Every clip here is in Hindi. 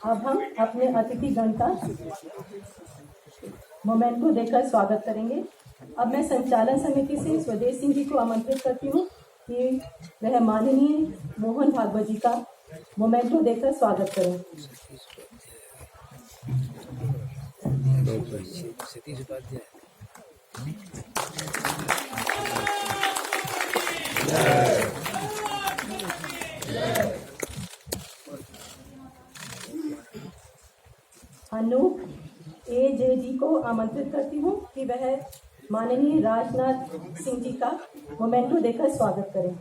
अब हम अपने अतिथिगण का मोमेंटो देकर स्वागत करेंगे। अब मैं संचालन समिति से स्वदेश सिंह जी को आमंत्रित करती हूँ कि वह माननीय मोहन भागवत जी का मोमेंटो देकर स्वागत करें। अनूप ए.जे. जी को आमंत्रित करती हूँ कि वह माननीय राजनाथ सिंह जी का मोमेंटो देकर स्वागत करें।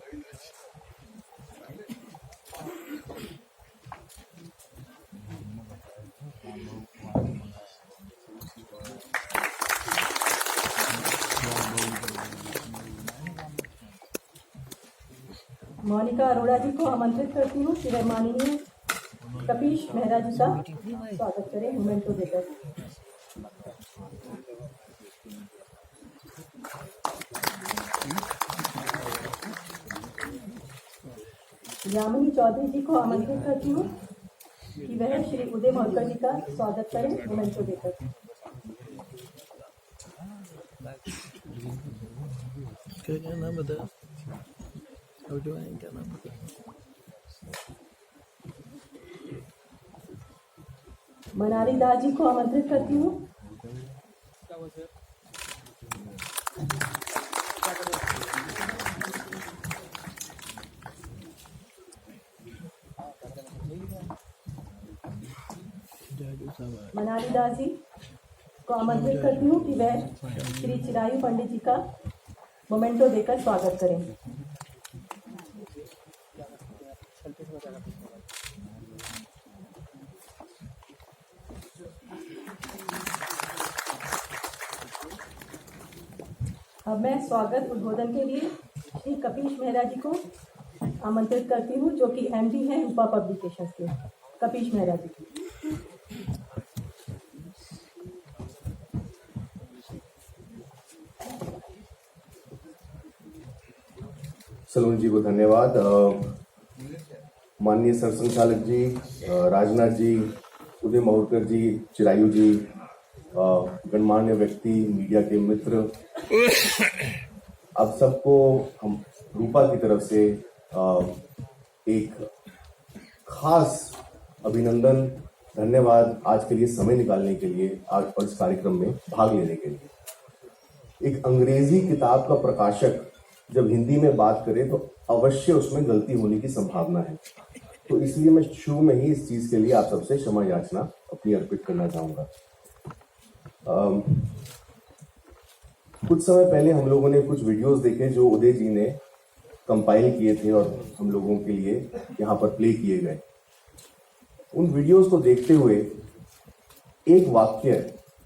मोनिका अरोड़ा जी को आमंत्रित करती हूँ कि वह माननीय कपीश मेहरा जी का स्वागत करें मोमेंटो देकर। यामिनी चौधरी जी को आमंत्रित करती हूँ कि वह श्री उदय मोहकर जी का स्वागत करें मोमेंटो देकर। क्या नाम बता? क्या नाम बता? मनाली दास जी को आमंत्रित करती हूँ। मनाली दास जी को आमंत्रित करती हूँ कि वह श्री चिरायु पंडित जी का मोमेंटो देकर स्वागत करें। अब मैं स्वागत उद्बोधन के लिए श्री कपीश मेहरा जी को आमंत्रित करती हूँ, जो कि एमडी हैं रूपा पब्लिकेशंस के। कपीश मेहरा जी। सलोनी जी को धन्यवाद। माननीय सरसंघचालक जी, राजनाथ जी, उदय मोहकर जी, चिरायु जी, गणमान्य व्यक्ति, मीडिया के मित्र, आप सबको हम रूपा की तरफ से एक खास अभिनंदन, धन्यवाद आज के लिए समय निकालने के लिए, आज इस कार्यक्रम में भाग लेने के लिए। एक अंग्रेजी किताब का प्रकाशक जब हिंदी में बात करे तो अवश्य उसमें गलती होने की संभावना है, तो इसलिए मैं शुरू में ही इस चीज के लिए आप सबसे क्षमा याचना अपनी अर्पित करना चाहूंगा। कुछ समय पहले हम लोगों ने कुछ वीडियोस देखे जो उदय जी ने कंपाइल किए थे और हम लोगों के लिए यहाँ पर प्ले किए गए। उन वीडियोस को देखते हुए एक वाक्य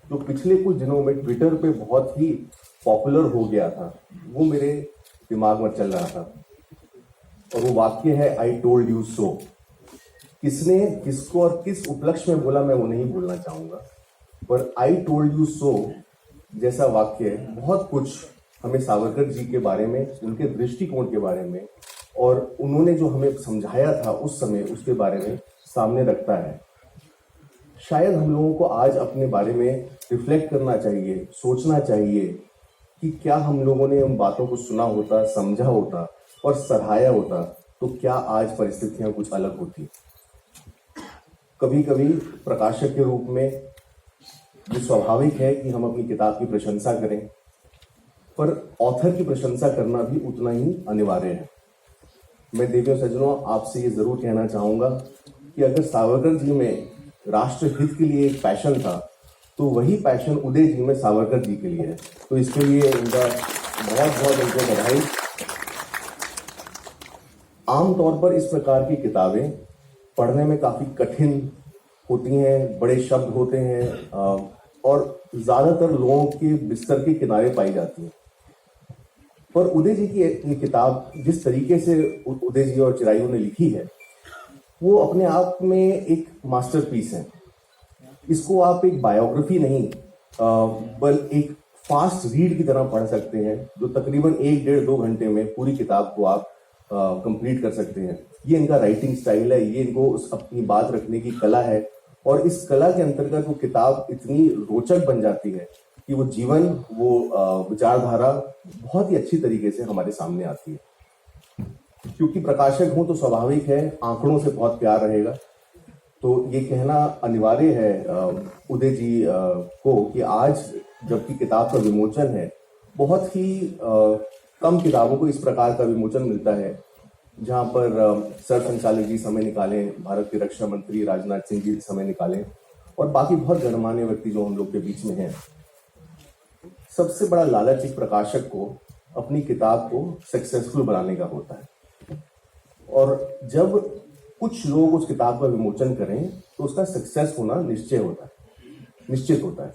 जो पिछले कुछ दिनों में ट्विटर पे बहुत ही पॉपुलर हो गया था, वो मेरे दिमाग में चल रहा था, और वो वाक्य है आई टोल्ड यू सो। किसने किसको और किस उपलक्ष्य में बोला मैं वो नहीं बोलना चाहूंगा, पर आई टोल्ड यू सो जैसा वाक्य बहुत कुछ हमें सावरकर जी के बारे में, उनके दृष्टिकोण के बारे में और उन्होंने जो हमें समझाया था उस समय, उसके बारे में सामने रखता है। शायद हम लोगों को आज अपने बारे में रिफ्लेक्ट करना चाहिए, सोचना चाहिए कि क्या हम लोगों ने उन बातों को सुना होता, समझा होता और सराहाया होता तो क्या आज परिस्थितियां कुछ अलग होती। कभी कभी प्रकाशक के रूप में ये स्वाभाविक है कि हम अपनी किताब की प्रशंसा करें, पर ऑथर की प्रशंसा करना भी उतना ही अनिवार्य है। मैं देवियों सज्जनों आपसे ये जरूर कहना चाहूंगा कि अगर सावरकर जी में राष्ट्र हित के लिए एक पैशन था तो वही पैशन उदय जी में सावरकर जी के लिए है, तो इसके लिए इनका बहुत बहुत उनको बधाई। आमतौर पर इस प्रकार की किताबें पढ़ने में काफी कठिन होती हैं, बड़े शब्द होते हैं और ज्यादातर लोगों के बिस्तर के किनारे पाई जाती हैं। पर उदय जी की ये किताब जिस तरीके से उदय जी और चिरायु ने लिखी है वो अपने आप में एक मास्टरपीस है। इसको आप एक बायोग्राफी नहीं बल्कि एक फास्ट रीड की तरह पढ़ सकते हैं, जो तकरीबन 1-1.5-2 घंटे में पूरी किताब को आप कंप्लीट कर सकते हैं। ये इनका राइटिंग स्टाइल है, ये इनको अपनी बात रखने की कला है और इस कला के अंतर्गत वो किताब इतनी रोचक बन जाती है कि वो जीवन, वो विचारधारा बहुत ही अच्छी तरीके से हमारे सामने आती है। क्योंकि प्रकाशक हूं तो स्वाभाविक है आंकड़ों से बहुत प्यार रहेगा, तो ये कहना अनिवार्य है उदय जी को कि आज जबकि किताब का विमोचन है, बहुत ही कम किताबों को इस प्रकार का विमोचन मिलता है जहां पर सर संचालक जी समय निकालें, भारत के रक्षा मंत्री राजनाथ सिंह जी समय निकालें और बाकी बहुत गणमान्य व्यक्ति जो हम लोग के बीच में हैं। सबसे बड़ा लालच एक प्रकाशक को अपनी किताब को सक्सेसफुल बनाने का होता है और जब कुछ लोग उस किताब का विमोचन करें तो उसका सक्सेस होना निश्चित होता है।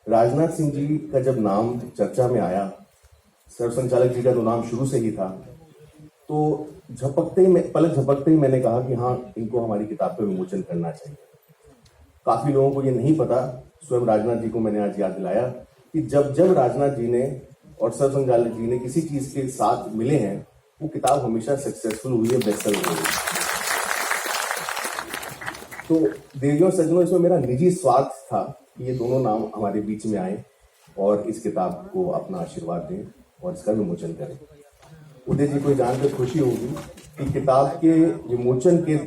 राजनाथ सिंह जी का जब नाम चर्चा में आया, सर संचालक जी का तो नाम शुरू से ही था, तो पलक झपकते ही मैंने कहा कि हाँ, इनको हमारी किताब का विमोचन करना चाहिए। काफी लोगों को ये नहीं पता, स्वयं राजनाथ जी को मैंने आज याद दिलाया कि जब राजनाथ जी ने और सर संचालक जी ने किसी चीज के साथ मिले हैं, वो किताब हमेशा सक्सेसफुल हुई है, बेस्टसेलर हुई है। तो देवियों सज्जनों, इसमें मेरा निजी स्वार्थ था कि ये दोनों नाम हमारे बीच में आए और इस किताब को अपना आशीर्वाद दें और इसका विमोचन करें। उदय जी को जानकर खुशी होगी कि किताब के विमोचन के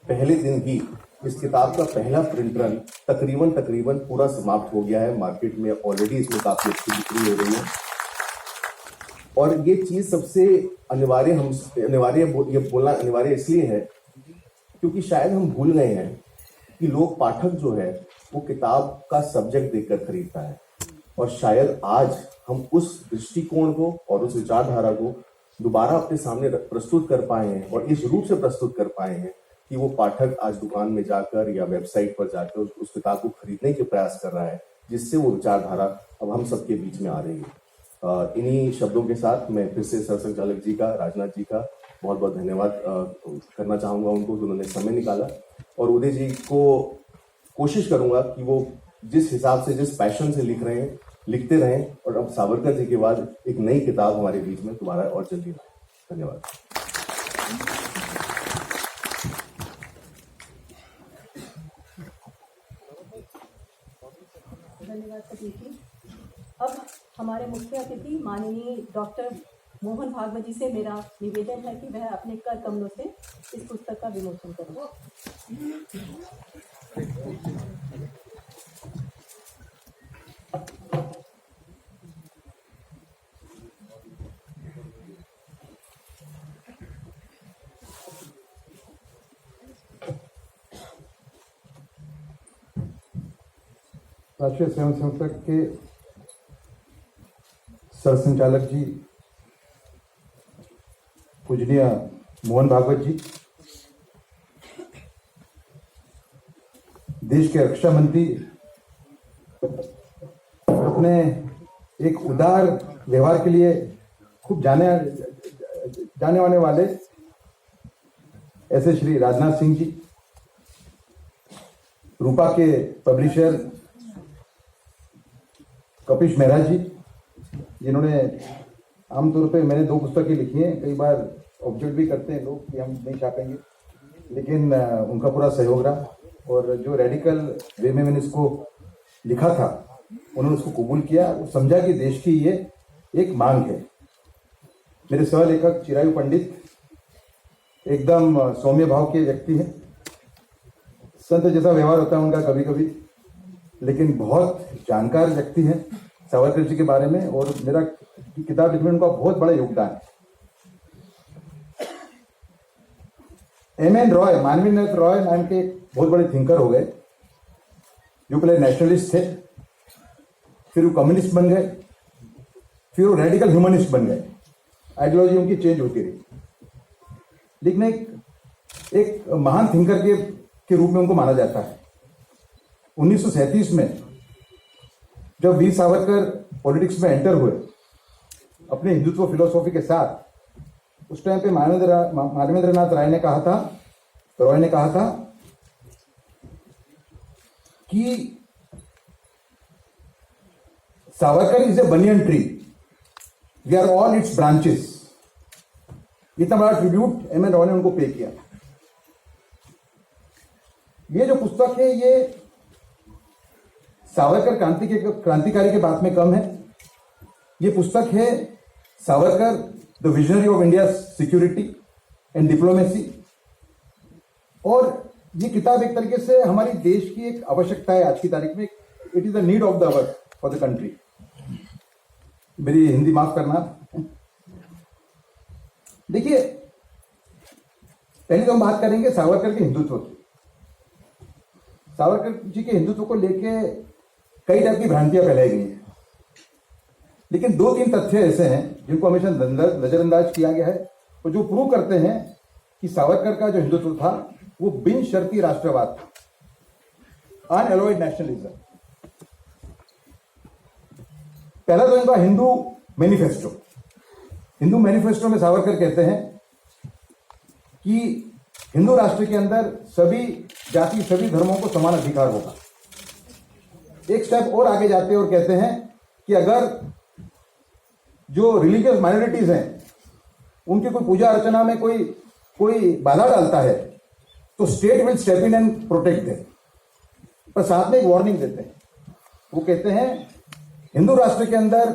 पहले दिन ही इस किताब का पहला प्रिंट रन तकरीबन पूरा समाप्त हो गया है। मार्केट में ऑलरेडी इसमें काफी अच्छी बिक्री हो रही है और ये चीज सबसे ये बोलना अनिवार्य इसलिए है क्योंकि शायद हम भूल गए हैं कि लोग, पाठक जो है वो किताब का सब्जेक्ट देखकर खरीदता है और शायद आज हम उस दृष्टिकोण को और उस विचारधारा को दोबारा अपने सामने प्रस्तुत कर पाए हैं और इस रूप से प्रस्तुत कर पाए हैं कि वो पाठक आज दुकान में जाकर या वेबसाइट पर जाकर उस किताब को खरीदने के प्रयास कर रहा है, जिससे वो विचारधारा अब हम सबके बीच में आ रही है। इन्हीं शब्दों के साथ मैं फिर से सर संचालक जी का, राजनाथ जी का बहुत बहुत धन्यवाद करना चाहूंगा उनको, जिन्होंने समय निकाला और उदय जी को कोशिश करूंगा कि वो जिस हिसाब से, जिस पैशन से लिख रहे हैं, लिखते रहें और अब सावरकर जी के बाद एक नई किताब हमारे बीच में दोबारा और जल्दी आए। धन्यवाद। धन्यवाद सभी की। अब हमारे मुख्य अतिथि माननीय डॉक्टर मोहन भागवत जी से मेरा निवेदन है कि वह अपने कर कमलों से इस पुस्तक का विमोचन करें। राष्ट्रीय स्वयंसेवक के सरसंचालक जी पूजनीय मोहन भागवत जी, देश के रक्षा मंत्री, अपने एक उदार व्यवहार के लिए खूब जाने वाले वाले ऐसे श्री राजनाथ सिंह जी, रूपा के पब्लिशर कपिश मेहरा जी, जिन्होंने आमतौर पे मैंने 2 पुस्तकें लिखी हैं, कई बार ऑब्जेक्ट भी करते हैं लोग कि हम नहीं छापेंगे, लेकिन उनका पूरा सहयोग रहा और जो रेडिकल वे में मैंने इसको लिखा था उन्होंने उसको कबूल किया और समझा कि देश की ये एक मांग है। मेरे सहलेखक चिरायु पंडित एकदम सौम्य भाव के व्यक्ति हैं, संत जैसा व्यवहार होता है उनका कभी कभी, लेकिन बहुत जानकार व्यक्ति हैं सावरकर जी के बारे में और मेरा किताब लिखने में उनका बहुत बड़ा योगदान है। M.N. रॉय, मानवीनाथ रॉय नाम के बहुत बड़े थिंकर हो गए, जो पहले नेशनलिस्ट थे, फिर वो कम्युनिस्ट बन गए, फिर वो रेडिकल ह्यूमनिस्ट बन गए। आइडियोलॉजी उनकी चेंज होती रही, लेकिन एक महान थिंकर के के रूप में उनको माना जाता है। 1937 में जब वीर सावरकर पॉलिटिक्स में एंटर हुए अपने हिंदुत्व फिलोसॉफी के साथ, उस टाइम पे मानवेंद्रनाथ राय ने कहा था कि Savarkar is a banyan tree, we are all its branches. इतना बड़ा ट्रिब्यूट एम एन रॉय ने उनको पे किया। ये जो पुस्तक है ये सावरकर क्रांतिकारी के बात में कम है। ये पुस्तक है Savarkar the visionary of India security and diplomacy. और ये किताब एक तरीके से हमारी देश की एक आवश्यकता है आज की तारीख में। It is the need of the hour for the country. मेरी हिंदी माफ करना। देखिए, पहले तो हम बात करेंगे सावरकर के हिंदुत्व की। सावरकर जी के हिंदुत्व को लेके कई टाइप की भ्रांतियां फैलाई गई हैं, लेकिन 2-3 तथ्य ऐसे हैं जिनको हमेशा नजरअंदाज किया गया है और जो प्रूव करते हैं कि सावरकर का जो हिंदुत्व था वो बिन शर्ती राष्ट्रवाद था, अनएलॉयड नेशनलिज्म। पहला तो इनका हिंदू मैनिफेस्टो। हिंदू मैनिफेस्टो में सावरकर कहते हैं कि हिंदू राष्ट्र के अंदर सभी जाति, सभी धर्मों को समान अधिकार होगा। एक स्टेप और आगे जाते हैं और कहते हैं कि अगर जो रिलीजियस माइनॉरिटीज हैं उनकी कोई पूजा अर्चना में कोई बाधा डालता है तो state will step in and protect them. पर साथ में एक वार्निंग देते हैं। वो कहते हैं हिंदू राष्ट्र के अंदर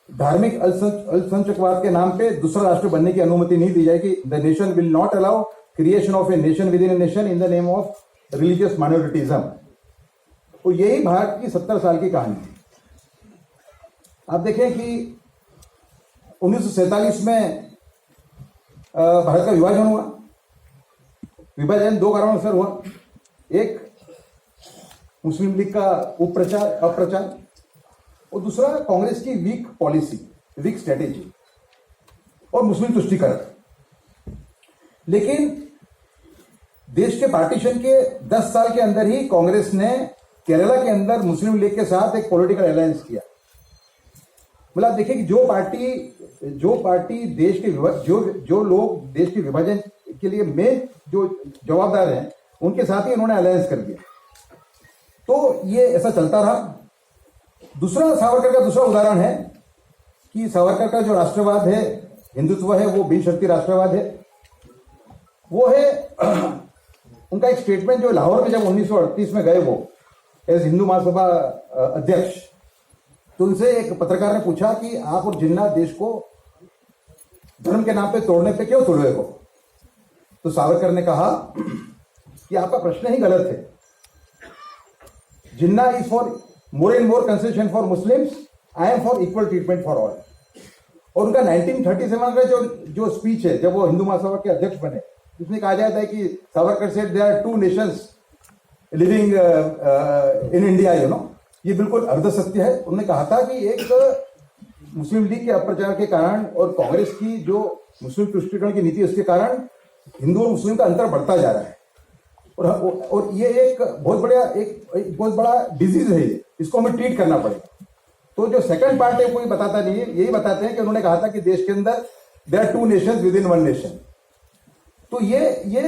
धार्मिक अल्पसंख्यकवाद के नाम पे दूसरा राष्ट्र बनने की अनुमति नहीं दी जाएगी। The nation will not allow creation of a nation within a nation in the name of religious minorityism. और यही भारत की 70 साल की कहानी है। आप देखें कि 1947 में भारत का विभाजन हुआ। विभाजन 2 कारणों से हुआ। एक, मुस्लिम लीग का अप्रचार, और दूसरा कांग्रेस की वीक पॉलिसी, वीक स्ट्रेटेजी और मुस्लिम तुष्टीकरण। लेकिन देश के पार्टीशन के 10 साल के अंदर ही कांग्रेस ने केरला के अंदर मुस्लिम लीग के साथ एक पॉलिटिकल अलायंस किया। मतलब देखिए कि जो पार्टी देश के जो लोग देश के विभाजन के लिए मेन जो जवाबदार हैं उनके साथ ही उन्होंने अलायंस कर दिया। तो ये ऐसा चलता रहा। दूसरा, सावरकर का दूसरा उदाहरण है कि सावरकर का जो राष्ट्रवाद है, हिंदुत्व है, वो बिनशर्ती राष्ट्रवाद है। वो है उनका एक स्टेटमेंट जो लाहौर में जब 1938 में गए वो एज हिंदू महासभा अध्यक्ष, तो उनसे एक पत्रकार ने पूछा कि आप और जिन्ना देश को धर्म के नाम पे तोड़ने पे क्यों तुले हो? तो सावरकर ने कहा कि आपका प्रश्न ही गलत है। Jinnah is for more and more concession for Muslims, I am for equal treatment for all. और उनका 1937 का जो स्पीच है जब वो हिंदू महासभा के अध्यक्ष बने, उसमें कहा जाता है कि Savarkar said there are 2 nations living in India, ये बिल्कुल अर्ध सत्य है। उन्होंने कहा था कि एक मुस्लिम लीग के अप्रचार के कारण और कांग्रेस की जो मुस्लिम तुष्टीकरण की नीति है उसके कारण हिंदू और मुस्लिम का अंतर बढ़ता जा रहा है। और ये एक बहुत बड़ा डिजीज है, इसको हमें ट्रीट करना पड़ेगा। तो जो सेकंड पार्ट है कोई बताता नहीं है, यही बताते हैं कि उन्होंने कहा था कि देश के अंदर there are 2 nations within 1 nation. तो ये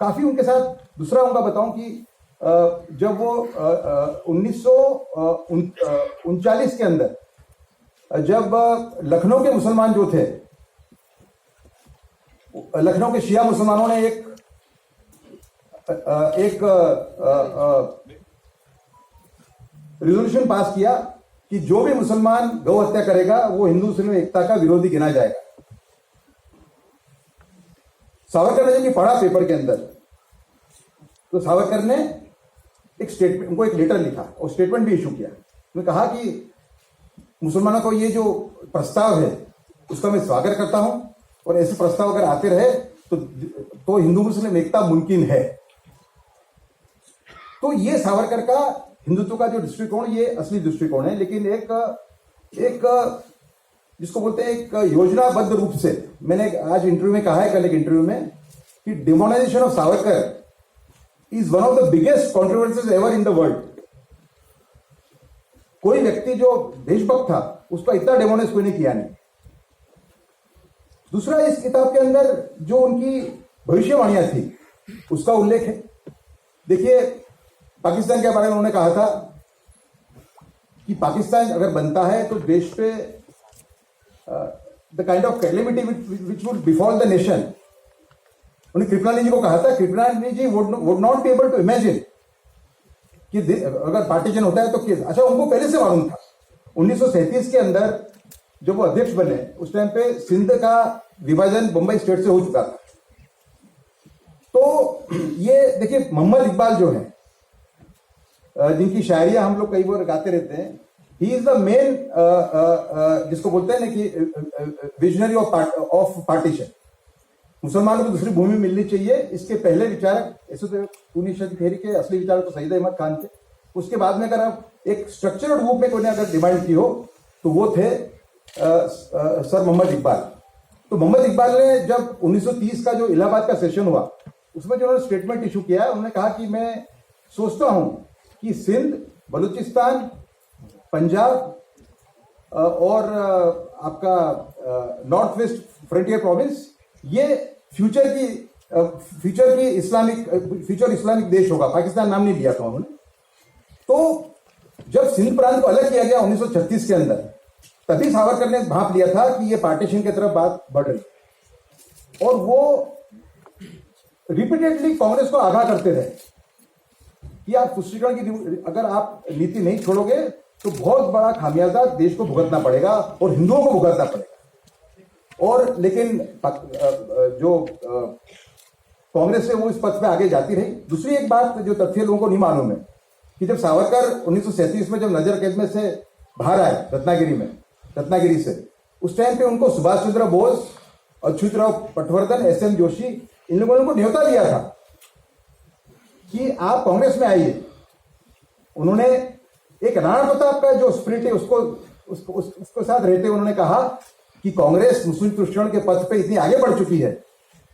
काफी उनके साथ। दूसरा उनका बताऊं कि जब वो 1939 के अंदर जब लखनऊ के मुसलमान जो थे, लखनऊ के शिया मुसलमानों ने एक रिजोल्यूशन पास किया कि जो भी मुसलमान गौ हत्या करेगा वो हिंदू मुस्लिम एकता का विरोधी गिना जाएगा। सावरकर ने जब ये पढ़ा पेपर के अंदर, तो सावरकर ने एक स्टेटमेंट, उनको एक लेटर लिखा और स्टेटमेंट भी इशू किया। उन्होंने कहा कि मुसलमानों को ये जो प्रस्ताव है उसका मैं स्वागत करता हूं और ऐसे प्रस्ताव अगर आते रहे तो हिंदू मुस्लिम एकता मुमकिन है। तो ये सावरकर का हिंदुत्व का जो दृष्टिकोण, ये असली दृष्टिकोण है। लेकिन एक जिसको बोलते हैं एक योजनाबद्ध रूप से, मैंने आज इंटरव्यू में कहा है, कल एक इंटरव्यू में, कि demonization of Savarkar is one of the biggest controversies ever in the world. कोई व्यक्ति जो देशभक्त था उसका इतना डेमोनाइज कोई ने किया नहीं। दूसरा, इस किताब के अंदर जो उनकी भविष्यवाणियां थी उसका उल्लेख है। देखिए, पाकिस्तान के बारे में उन्होंने कहा था कि पाकिस्तान अगर बनता है तो देश पे the kind of calamity which would befall the nation. उन्होंने कृपलानी जी को कहा था, Kripalani ji would not be able to imagine कि अगर पार्टीशन होता है तो अच्छा, उनको पहले से मालूम था। 1937 के अंदर जब वो अध्यक्ष बने उस टाइम पे सिंध का विभाजन बंबई स्टेट से हो चुका था। तो ये देखिए, मोहम्मद इकबाल जो है, जिनकी शायरियां हम लोग कई बार गाते रहते हैं, ही इज द मेन जिसको बोलते हैं ना कि विजनरी ऑफ पार्टीशन। मुसलमानों को दूसरी भूमि मिलनी चाहिए, इसके पहले विचारक ऐसे थेरी के असली विचारक तो सईद अहमद खान थे। उसके बाद में अगर आप एक स्ट्रक्चर्ड रूप में कोई ने अगर डिमांड की हो तो वो थे सर मोहम्मद इकबाल। तो मोहम्मद इकबाल ने जब 1930 का जो इलाहाबाद का सेशन हुआ उसमें जो उन्होंने स्टेटमेंट इशू किया, उन्होंने कहा कि मैं सोचता हूं कि सिंध, बलूचिस्तान, पंजाब और आपका नॉर्थ वेस्ट फ्रंटियर प्रोविंस, ये फ्यूचर इस्लामिक देश होगा। पाकिस्तान नाम नहीं लिया था उन्होंने। तो जब सिंध प्रांत को अलग किया गया 1936 के अंदर, तभी सावरकर ने भाप लिया था कि ये पार्टीशन की तरफ बात बढ़ रही। और वो रिपीटेडली कांग्रेस को आगाह करते रहे कि आप तुष्टीकरण की अगर आप नीति नहीं छोड़ोगे तो बहुत बड़ा खामियाजा देश को भुगतना पड़ेगा और हिंदुओं को भुगतना पड़ेगा। और लेकिन जो कांग्रेस है वो इस पथ पे आगे जाती रही। दूसरी एक बात जो तथ्य लोगों को नहीं मालूम है कि जब सावरकर 1937 में जब नजर कैद में से बाहर आए रत्नागिरी से, उस टाइम पे उनको सुभाष चंद्र बोस, अच्युतराव पटवर्धन, एस.एम. जोशी, इन लोगों ने उनको न्योता दिया था कि आप कांग्रेस में आइए। उन्होंने एक राणा प्रताप का जो स्पिरिट है उसको साथ रहते उन्होंने कहा कि कांग्रेस मुस्लिम तुष्टीकरण के पथ पे इतनी आगे बढ़ चुकी है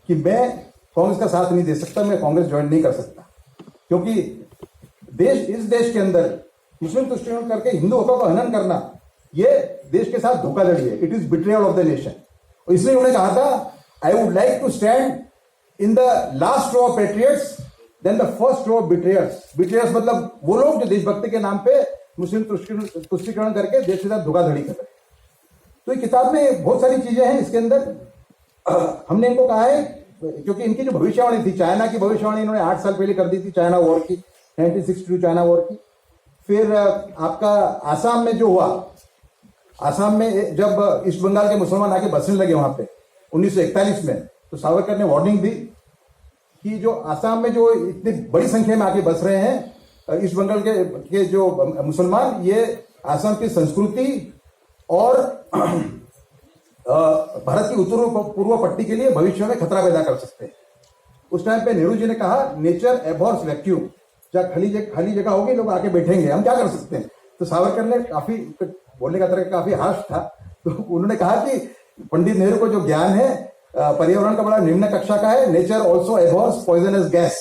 कि मैं कांग्रेस का साथ नहीं दे सकता, मैं कांग्रेस ज्वाइन नहीं कर सकता, क्योंकि इस देश के अंदर मुस्लिम तुष्टीकरण करके हिंदू हकों का हनन करना ये देश के साथ धोखाधड़ी है। It is betrayal of the nation. इसलिए उन्होंने कहा था, I would like to stand in the last row of patriots than the first row of betrayers. Betrayers मतलब वो लोग जो देशभक्ति के नाम पे मुस्लिम तुष्टीकरण करके देश के साथ धोखाधड़ी कर रहे हैं। तो ये किताब में बहुत सारी चीजें हैं। इसके अंदर हमने इनको कहा है, क्योंकि इनकी जो भविष्यवाणी थी, चाइना की भविष्यवाणी इन्होंने 8 साल पहले कर दी थी, चाइना वॉर की, 1962 चाइना वॉर की। फिर आपका आसाम में जो हुआ, आसाम में जब ईस्ट बंगाल के मुसलमान आके बसने लगे वहां पे 1941 में, तो सावरकर ने वार्निंग दी कि जो आसाम में जो इतनी बड़ी संख्या में आके बस रहे हैं ईस्ट बंगाल के जो मुसलमान, ये आसाम की संस्कृति और भारत की उत्तर पूर्व पट्टी के लिए भविष्य में खतरा पैदा कर सकते हैं। उस टाइम पे नेहरू जी ने कहा, नेचर एबॉर्स वैक्यूम, जहाँ खाली जगह होगी लोग आके बैठेंगे, हम क्या कर सकते हैं। तो सावरकर ने काफी बोलने का तरीका काफी हार्श था, तो उन्होंने कहा कि पंडित नेहरू को जो ज्ञान है पर्यावरण का बड़ा निम्न कक्षा का है, नेचर ऑल्सो एबॉर्स पॉइजनस गैस।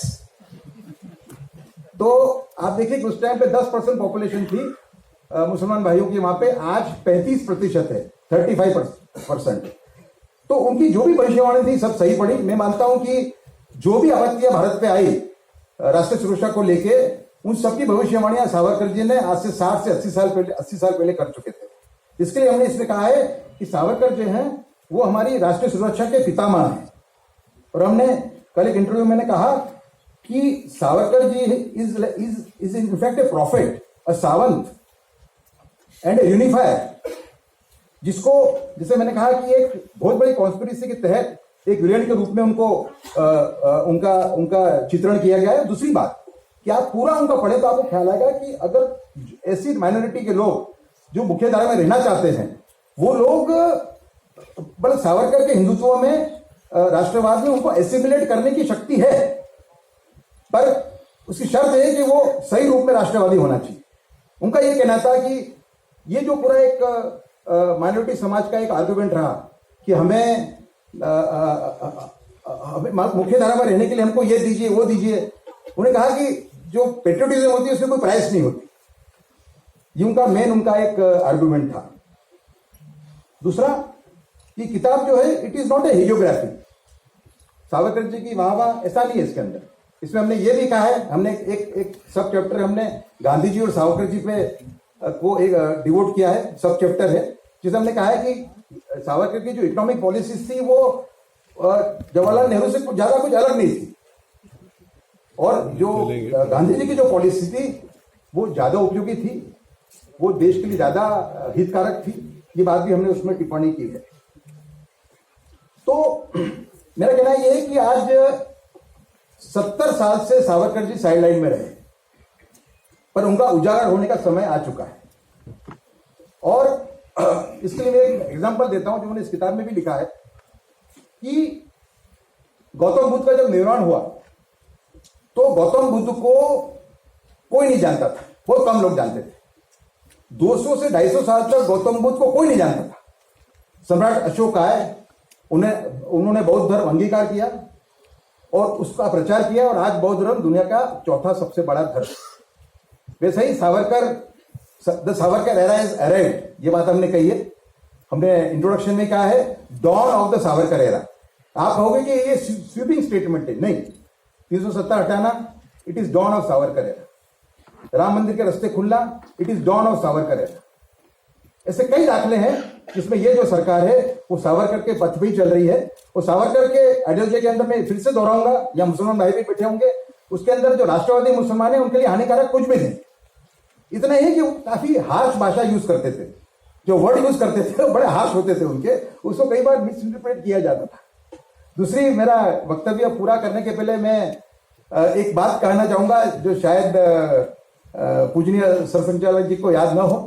तो आप देखिए कि उस टाइम पे 10% पॉपुलेशन थी मुसलमान भाइयों की वहां पे, आज 35% है, 35%। तो उनकी जो भी भविष्यवाणी थी सब सही पड़ी। मैं मानता हूं कि जो भी आपत्तियां भारत पे आई राष्ट्रीय सुरक्षा को लेके, उन सबकी भविष्यवाणियां सावरकर जी ने आज से 60 से 80 साल पहले कर चुके थे। इसके लिए हमने इसमें कहा है कि सावरकर जो हैं वो हमारी राष्ट्रीय सुरक्षा के पितामह हैं। और हमने कल एक इंटरव्यू में कहा कि Savarkar ji is in fact a prophet, a savant and a unifier, जिसको, जैसे मैंने कहा कि एक बहुत बड़ी कॉन्स्पिरेसी के तहत एक विलेन के रूप में उनको उनका चित्रण किया गया है। दूसरी बात कि आप पूरा उनका पढ़े तो आपको ख्याल आएगा कि अगर ऐसी माइनॉरिटी के लोग जो मुख्यधारा में रहना चाहते हैं, वो लोग बड़े सावरकर के हिंदुत्व में, राष्ट्रवाद में उनको एसिमिलेट करने की शक्ति है, पर उसकी शर्त है कि वो सही रूप में राष्ट्रवादी होना चाहिए। उनका ये कहना था कि ये जो पूरा एक माइनॉरिटी समाज का एक आर्गुमेंट रहा कि हमें मुख्य धारा में रहने के लिए हमको ये दीजिए वो दीजिए, उन्होंने कहा कि जो पेट्रियोटिज्म होती है उसमें कोई प्राइस नहीं होती, ये उनका एक आर्गुमेंट था। दूसरा, ये किताब जो है it is not a hagiography, Savarkar ji की वाह ऐसा नहीं है इसके अंदर। इसमें हमने ये भी कहा है, हमने एक सब चैप्टर हमने गांधी जी और सावरकर जी पे को एक डिवोट किया है, सब चैप्टर है, जिसमें हमने कहा है कि सावरकर की जो इकोनॉमिक पॉलिसीज थी वो जवाहरलाल नेहरू से ज्यादा कुछ अलग नहीं थी, और जो गांधी जी की जो पॉलिसी थी वो ज्यादा उपयोगी थी, वो देश के लिए ज्यादा हितकारक थी। ये बात भी हमने उसमें टिप्पणी की है। तो मेरा कहना यह है कि आज 70 साल से सावरकर जी साइडलाइन में रहे, पर उनका उजागर होने का समय आ चुका है। और इसके लिए मैं एक एग्जांपल देता हूं जो मैंने इस किताब में भी लिखा है कि गौतम बुद्ध का जब निर्माण हुआ तो गौतम बुद्ध को कोई नहीं जानता था, बहुत कम लोग जानते थे। 200 से 250 साल तक गौतम बुद्ध को कोई नहीं जानता था। सम्राट अशोक आए, उन्होंने बौद्ध धर्म अंगीकार किया और उसका प्रचार किया, और आज बौद्ध धर्म दुनिया का चौथा सबसे बड़ा धर्म। वैसे ही the Savarkar era is arrived, ये बात हमने कही है, हमने इंट्रोडक्शन में कहा है dawn of the Savarkar era. आप कहोगे कि ये स्वीपिंग स्टेटमेंट है, नहीं, 370 हटाना, it is dawn of Savarkar era. Ram Mandir के रास्ते खुलना, it is dawn of Savarkar era. ऐसे कई दाखले हैं जिसमें ये जो सरकार है वो सावरकर के पथ पे ही चल रही है। वो सावरकर के आइडियोलॉजी के अंदर मैं फिर से दोहराऊंगा, या मुसलमान भाई भी बैठे होंगे, उसके अंदर जो राष्ट्रवादी मुसलमान है उनके लिए हानिकारक कुछ भी नहीं। इतना ही कि वो काफी हार्श भाषा यूज करते थे, जो वर्ड यूज करते थे वो बड़े हार्श होते थे उनके, उसको कई बार मिस इंटरप्रेट किया जाता था। दूसरी, मेरा वक्तव्य पूरा करने के पहले मैं एक बात कहना चाहूंगा जो शायद पूजनीय सरसंचालक जी को याद ना हो।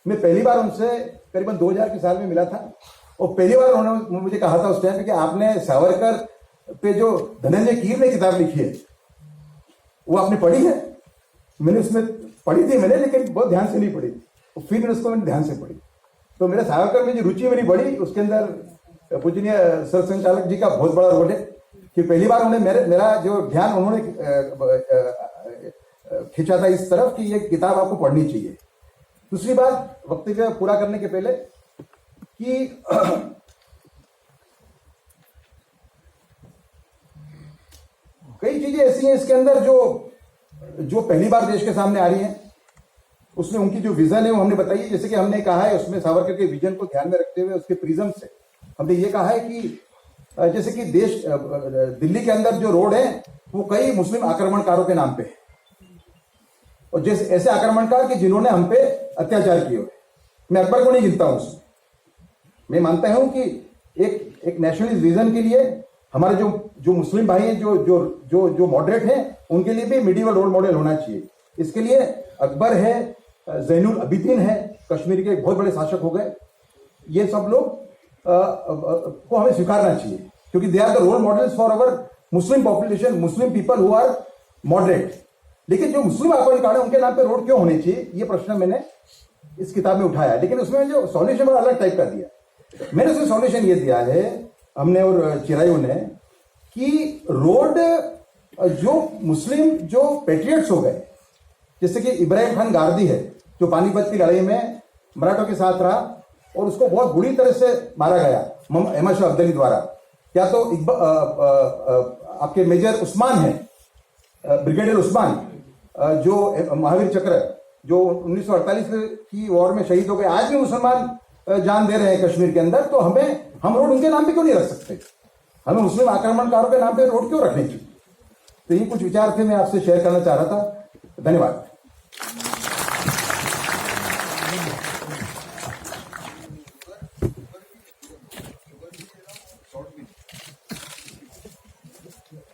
मैं पहली बार उनसे करीबन 2000 के साल में मिला था, और पहली बार उन्होंने मुझे कहा था उस टाइम कि आपने सावरकर पे जो धनंजय कीर ने किताब लिखी है वो आपने पढ़ी है? मैंने उसमें पढ़ी थी मैंने, लेकिन बहुत ध्यान से नहीं पढ़ी, तो फिर मैंने उसको ध्यान से पढ़ी। तो मेरे सावरकर में जो रुचि मेरी बढ़ी, उसके अंदर पूजनीय सरसंचालक जी का बहुत बड़ा रोल है कि पहली बार उन्हें मेरा जो ध्यान उन्होंने खींचा था इस तरफ कि ये किताब आपको पढ़नी चाहिए। दूसरी बात, वक्तव्य पूरा करने के पहले, कि कई चीजें ऐसी हैं इसके अंदर जो पहली बार देश के सामने आ रही हैं। उसमें उनकी जो विजन है वो हमने बताई है, जैसे कि हमने कहा है उसमें सावरकर के विजन को ध्यान में रखते हुए उसके प्रिज्म से हमने ये कहा है कि जैसे कि दिल्ली के अंदर जो रोड है वो कई मुस्लिम आक्रमणकारों के नाम पे है, और जैसे ऐसे आक्रमणकार कि जिन्होंने हम पे अत्याचार किए हुए। मैं अकबर को नहीं गिनता हूं उसमें। मैं मानता हूं कि एक नेशनलिस्ट विजन के लिए हमारे जो मुस्लिम भाई हैं, जो मॉडरेट हैं, उनके लिए भी मिडिवल रोल मॉडल होना चाहिए। इसके लिए अकबर है, ज़ैनुल अबिदीन है, कश्मीर के एक बहुत बड़े शासक हो गए, ये सब लोग को हमें स्वीकारना चाहिए, क्योंकि they are the role models for our Muslim population, Muslim people who are moderate. लेकिन जो मुस्लिम आक्रमणकार है उनके नाम पे रोड क्यों होने चाहिए, ये प्रश्न मैंने इस किताब में उठाया। लेकिन उसमें जो सॉल्यूशन बड़ा अलग टाइप का दिया। मैंने उसमें सॉल्यूशन ये दिया है, हमने और चिरायू ने, कि रोड जो मुस्लिम जो पेट्रियट्स हो गए, जैसे कि इब्राहिम खान गारदी है जो पानीपत की लड़ाई में मराठों के साथ रहा और उसको बहुत बुरी तरह से मारा गया अहमद शाह अब्दाली द्वारा। या तो आपके मेजर उस्मान है, ब्रिगेडियर उस्मान, जो महावीर चक्र, जो 1948 की वॉर में शहीद हो गए, आज भी मुसलमान जान दे रहे हैं कश्मीर के अंदर। तो हम रोड उनके नाम पे क्यों नहीं रख सकते? हमें मुस्लिम आक्रमणकारों के नाम पे रोड क्यों रखने चाहिए? तो ये कुछ विचार थे, मैं आपसे शेयर करना चाह रहा था। धन्यवाद।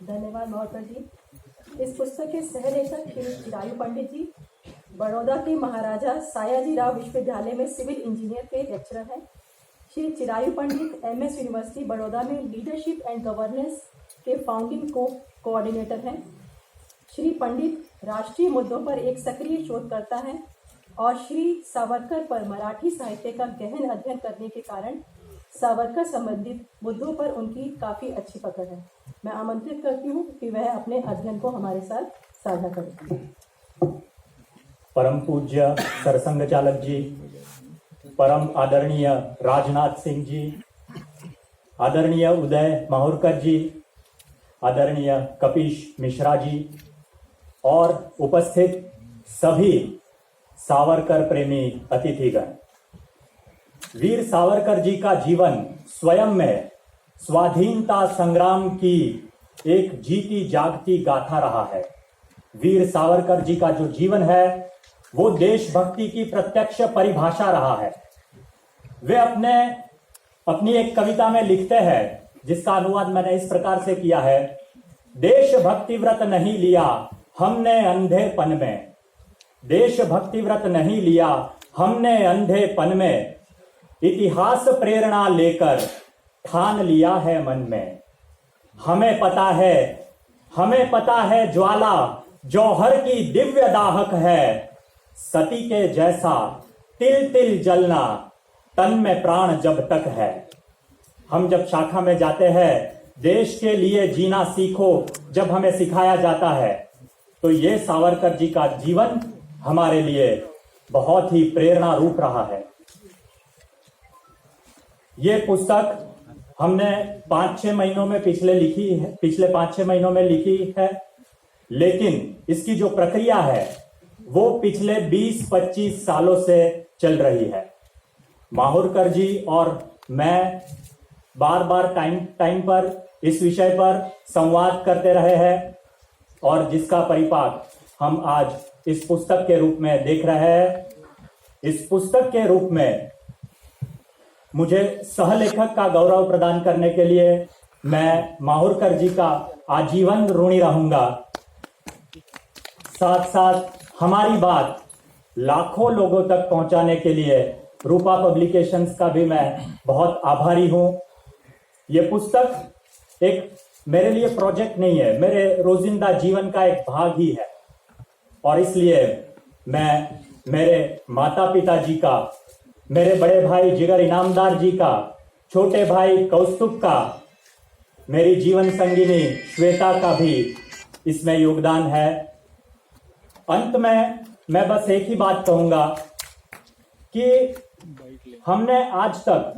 धन्यवाद महोदय जी। इस पुस्तक के सह लेखक श्री चिरायू पंडित जी बड़ौदा के महाराजा सायाजीराव विश्वविद्यालय में सिविल इंजीनियर के लेक्चरर हैं। श्री चिरायू पंडित MS यूनिवर्सिटी बड़ौदा में लीडरशिप एंड गवर्नेंस के फाउंडिंग कोऑर्डिनेटर हैं। श्री पंडित राष्ट्रीय मुद्दों पर एक सक्रिय शोधकर्ता हैं और श्री सावरकर पर मराठी साहित्य का गहन अध्ययन करने के कारण सावरकर संबंधित मुद्दों पर उनकी काफ़ी अच्छी पकड़ है। मैं आमंत्रित करती हूँ कि वह अपने अध्ययन को हमारे साथ साझा करें। परम पूज्य सरसंघ चालक जी, परम आदरणीय राजनाथ सिंह जी, आदरणीय उदय माहुरकर जी, आदरणीय कपीश मिश्रा जी और उपस्थित सभी सावरकर प्रेमी अतिथिगण, वीर सावरकर जी का जीवन स्वयं में स्वाधीनता संग्राम की एक जीती जागती गाथा रहा है। वीर सावरकर जी का जो जीवन है वो देशभक्ति की प्रत्यक्ष परिभाषा रहा है। वे अपनी एक कविता में लिखते हैं, जिसका अनुवाद मैंने इस प्रकार से किया है: देशभक्ति व्रत नहीं लिया हमने अंधेपन में, देशभक्ति व्रत नहीं लिया हमने अंधेपन में, इतिहास प्रेरणा लेकर ठान लिया है मन में। हमें पता है ज्वाला जौहर की दिव्य दाहक है, सती के जैसा तिल तिल जलना तन में प्राण जब तक है। हम जब शाखा में जाते हैं, देश के लिए जीना सीखो जब हमें सिखाया जाता है, तो ये सावरकर जी का जीवन हमारे लिए बहुत ही प्रेरणा रूप रहा है। ये पुस्तक हमने 5-6 महीनों में पिछले 5-6 महीनों में लिखी है, लेकिन इसकी जो प्रक्रिया है वो पिछले 20-25 सालों से चल रही है। माहुरकर जी और मैं बार बार टाइम पर इस विषय पर संवाद करते रहे हैं, और जिसका परिपाक हम आज इस पुस्तक के रूप में देख रहे हैं। इस पुस्तक के रूप में मुझे सहलेखक का गौरव प्रदान करने के लिए मैं माहुरकर जी का आजीवन ऋणी रहूंगा। साथ साथ हमारी बात लाखों लोगों तक पहुंचाने के लिए रूपा पब्लिकेशंस का भी मैं बहुत आभारी हूं। यह पुस्तक एक मेरे लिए प्रोजेक्ट नहीं है, मेरे रोजिंदा जीवन का एक भाग ही है, और इसलिए मैं मेरे माता पिता जी का, मेरे बड़े भाई जिगर इनामदार जी का, छोटे भाई कौस्तुभ का, मेरी जीवन संगिनी श्वेता का भी इसमें योगदान है। अंत में मैं बस एक ही बात कहूंगा कि हमने आज तक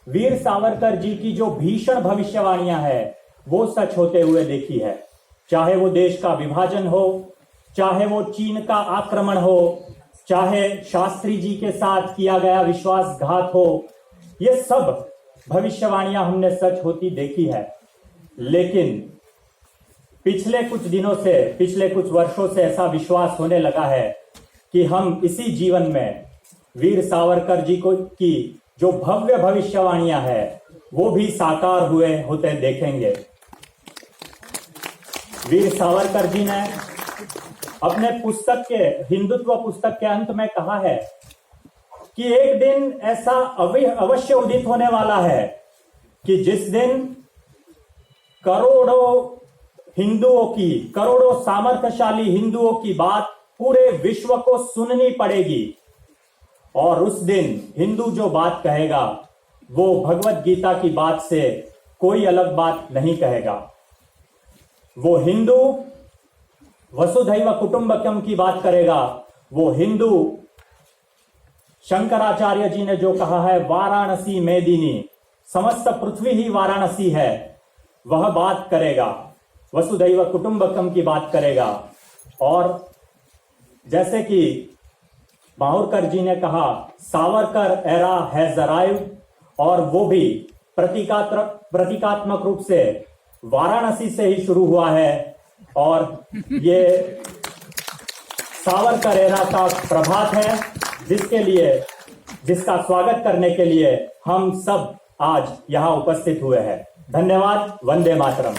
वीर सावरकर जी की जो भीषण भविष्यवाणियां हैं वो सच होते हुए देखी है। चाहे वो देश का विभाजन हो, चाहे वो चीन का आक्रमण हो, चाहे शास्त्री जी के साथ किया गया विश्वासघात हो, ये सब भविष्यवाणियां हमने सच होती देखी है। लेकिन पिछले कुछ दिनों से, पिछले कुछ वर्षों से ऐसा विश्वास होने लगा है कि हम इसी जीवन में वीर सावरकर जी की जो भव्य भविष्यवाणियां हैं वो भी साकार होते देखेंगे। वीर सावरकर जी ने अपने पुस्तक के, हिंदुत्व पुस्तक के अंत में कहा है कि एक दिन ऐसा अवश्य उदित होने वाला है कि जिस दिन करोड़ों हिंदुओं की, करोड़ों सामर्थ्यशाली हिंदुओं की बात पूरे विश्व को सुननी पड़ेगी, और उस दिन हिंदू जो बात कहेगा वो भगवत गीता की बात से कोई अलग बात नहीं कहेगा। वो हिंदू वसुधैव कुटुंबकम की बात करेगा। वो हिंदू शंकराचार्य जी ने जो कहा है वाराणसी मेदिनी, समस्त पृथ्वी ही वाराणसी है, वह बात करेगा, वसुधैव कुटुंबकम की बात करेगा। और जैसे कि माहुरकर जी ने कहा, सावरकर एरा हैज अराइव्ड, और वो भी प्रतीकात्मक रूप से वाराणसी से ही शुरू हुआ है, और ये सावरकर एरा का प्रभात है, जिसका स्वागत करने के लिए हम सब आज यहाँ उपस्थित हुए हैं। धन्यवाद। वंदे मातरम।